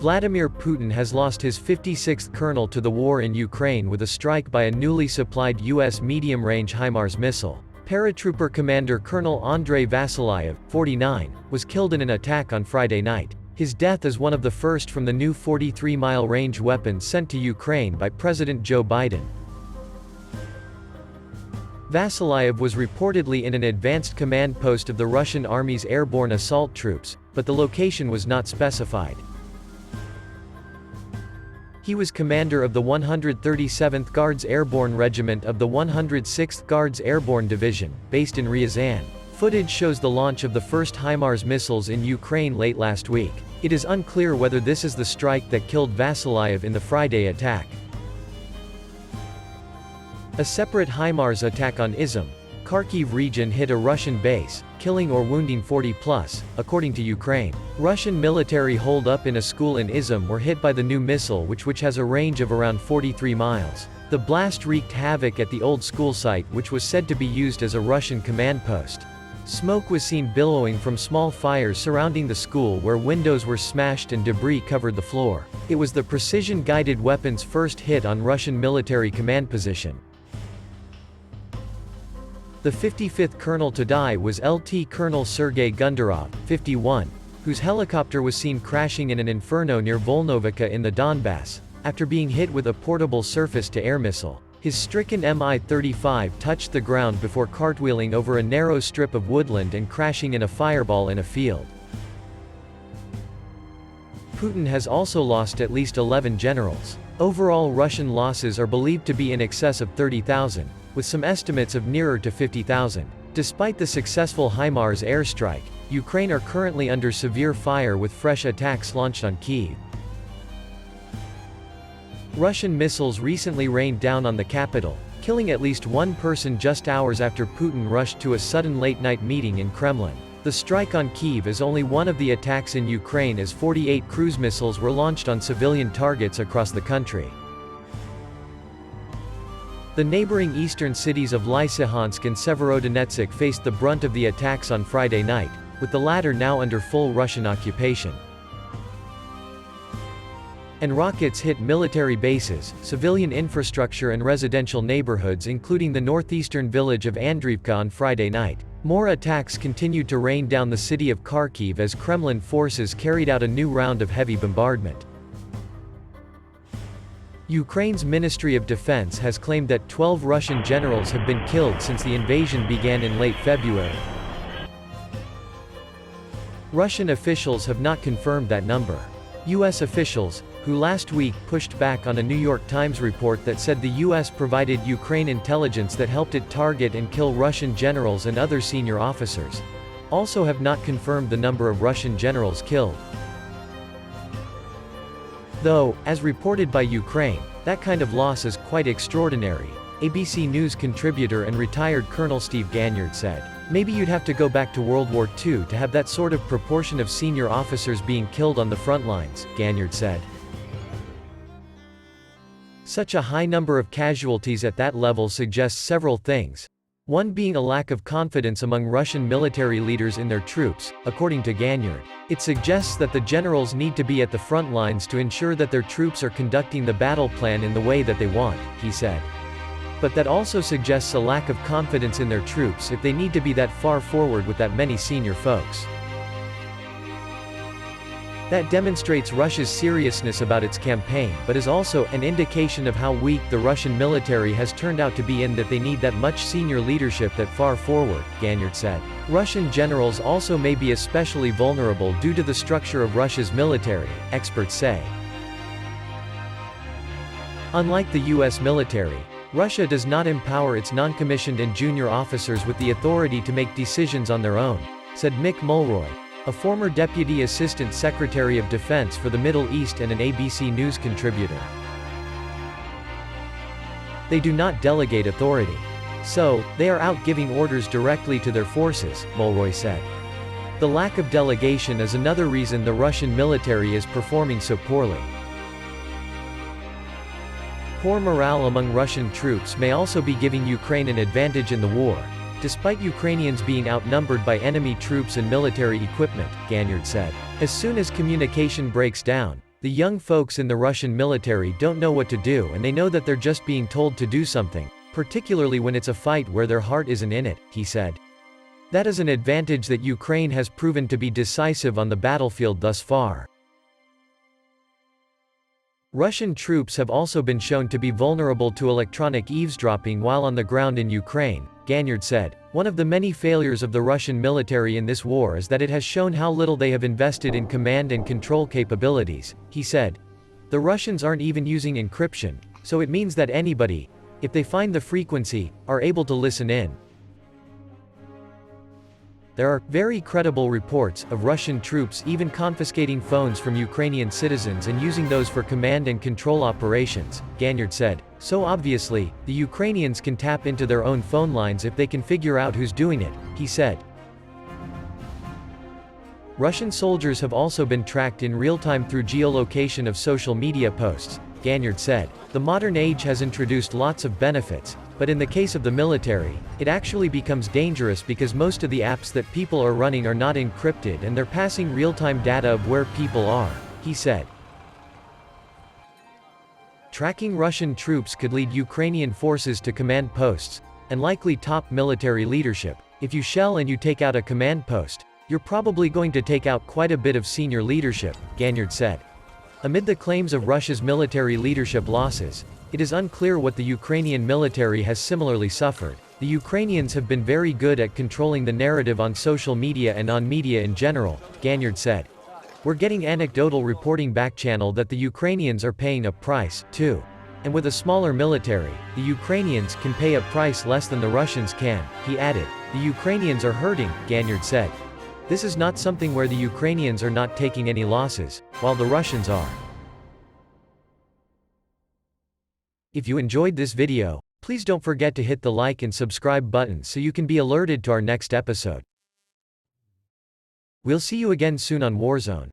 Vladimir Putin has lost his 56th colonel to the war in Ukraine with a strike by a newly supplied U.S. medium-range HIMARS missile. Paratrooper Commander Colonel Andrei Vasilyev, 49, was killed in an attack on Friday night. His death is one of the first from the new 43-mile range weapon sent to Ukraine by President Joe Biden. Vasilyev was reportedly in an advanced command post of the Russian Army's airborne assault troops, but the location was not specified. He was commander of the 137th Guards Airborne Regiment of the 106th Guards Airborne Division, based in Ryazan. Footage shows the launch of the first HIMARS missiles in Ukraine late last week. It is unclear whether this is the strike that killed Vasilyev in the Friday attack. A separate HIMARS attack on Izum, Kharkiv region hit a Russian base, killing or wounding 40+, according to Ukraine. Russian military hold-up in a school in Izum were hit by the new missile which has a range of around 43 miles. The blast wreaked havoc at the old school site which was said to be used as a Russian command post. Smoke was seen billowing from small fires surrounding the school where windows were smashed and debris covered the floor. It was the precision-guided weapon's first hit on Russian military command position. The 55th colonel to die was Lt. Colonel Sergei Gundarov, 51, whose helicopter was seen crashing in an inferno near Volnovika in the Donbass, after being hit with a portable surface-to-air missile. His stricken Mi-35 touched the ground before cartwheeling over a narrow strip of woodland and crashing in a fireball in a field. Putin has also lost at least 11 generals. Overall Russian losses are believed to be in excess of 30,000, with some estimates of nearer to 50,000. Despite the successful HIMARS airstrike, Ukraine are currently under severe fire with fresh attacks launched on Kyiv. Russian missiles recently rained down on the capital, killing at least one person just hours after Putin rushed to a sudden late-night meeting in Kremlin. The strike on Kyiv is only one of the attacks in Ukraine as 48 cruise missiles were launched on civilian targets across the country. The neighboring eastern cities of Lysychansk and Severodonetsk faced the brunt of the attacks on Friday night, with the latter now under full Russian occupation. And rockets hit military bases, civilian infrastructure and residential neighborhoods including the northeastern village of Andriivka on Friday night. More attacks continued to rain down the city of Kharkiv as Kremlin forces carried out a new round of heavy bombardment. Ukraine's Ministry of Defense has claimed that 12 Russian generals have been killed since the invasion began in late February. Russian officials have not confirmed that number. U.S. officials, who last week pushed back on a New York Times report that said the U.S. provided Ukraine intelligence that helped it target and kill Russian generals and other senior officers, also have not confirmed the number of Russian generals killed. Though, as reported by Ukraine, that kind of loss is quite extraordinary, ABC News contributor and retired Colonel Steve Ganyard said. Maybe you'd have to go back to World War II to have that sort of proportion of senior officers being killed on the front lines, Ganyard said. Such a high number of casualties at that level suggests several things. One being a lack of confidence among Russian military leaders in their troops, according to Ganyard. It suggests that the generals need to be at the front lines to ensure that their troops are conducting the battle plan in the way that they want, he said. But that also suggests a lack of confidence in their troops if they need to be that far forward with that many senior folks. That demonstrates Russia's seriousness about its campaign but is also an indication of how weak the Russian military has turned out to be in that they need that much senior leadership that far forward, Ganyard said. Russian generals also may be especially vulnerable due to the structure of Russia's military, experts say. Unlike the U.S. military, Russia does not empower its non-commissioned and junior officers with the authority to make decisions on their own, said Mick Mulroy, a former Deputy Assistant Secretary of Defense for the Middle East and an ABC News contributor. They do not delegate authority. So, they are out giving orders directly to their forces, Mulroy said. The lack of delegation is another reason the Russian military is performing so poorly. Poor morale among Russian troops may also be giving Ukraine an advantage in the war, despite Ukrainians being outnumbered by enemy troops and military equipment, Ganyard said. As soon as communication breaks down, the young folks in the Russian military don't know what to do and they know that they're just being told to do something, particularly when it's a fight where their heart isn't in it, he said. That is an advantage that Ukraine has proven to be decisive on the battlefield thus far. Russian troops have also been shown to be vulnerable to electronic eavesdropping while on the ground in Ukraine, Ganyard said. One of the many failures of the Russian military in this war is that it has shown how little they have invested in command and control capabilities, he said. The Russians aren't even using encryption, so it means that anybody, if they find the frequency, are able to listen in. There are very credible reports of Russian troops even confiscating phones from Ukrainian citizens and using those for command and control operations, Ganyard said. So obviously, the Ukrainians can tap into their own phone lines if they can figure out who's doing it, he said. Russian soldiers have also been tracked in real time through geolocation of social media posts, Ganyard said. The modern age has introduced lots of benefits, but in the case of the military, it actually becomes dangerous because most of the apps that people are running are not encrypted and they're passing real-time data of where people are, he said. Tracking Russian troops could lead Ukrainian forces to command posts, and likely top military leadership. If you shell and you take out a command post, you're probably going to take out quite a bit of senior leadership, Ganyard said. Amid the claims of Russia's military leadership losses, it is unclear what the Ukrainian military has similarly suffered. The Ukrainians have been very good at controlling the narrative on social media and on media in general, Ganyard said. We're getting anecdotal reporting back-channel that the Ukrainians are paying a price, too. And with a smaller military, the Ukrainians can pay a price less than the Russians can, he added. The Ukrainians are hurting, Ganyard said. This is not something where the Ukrainians are not taking any losses, while the Russians are. If you enjoyed this video, please don't forget to hit the like and subscribe button so you can be alerted to our next episode. We'll see you again soon on Warzone.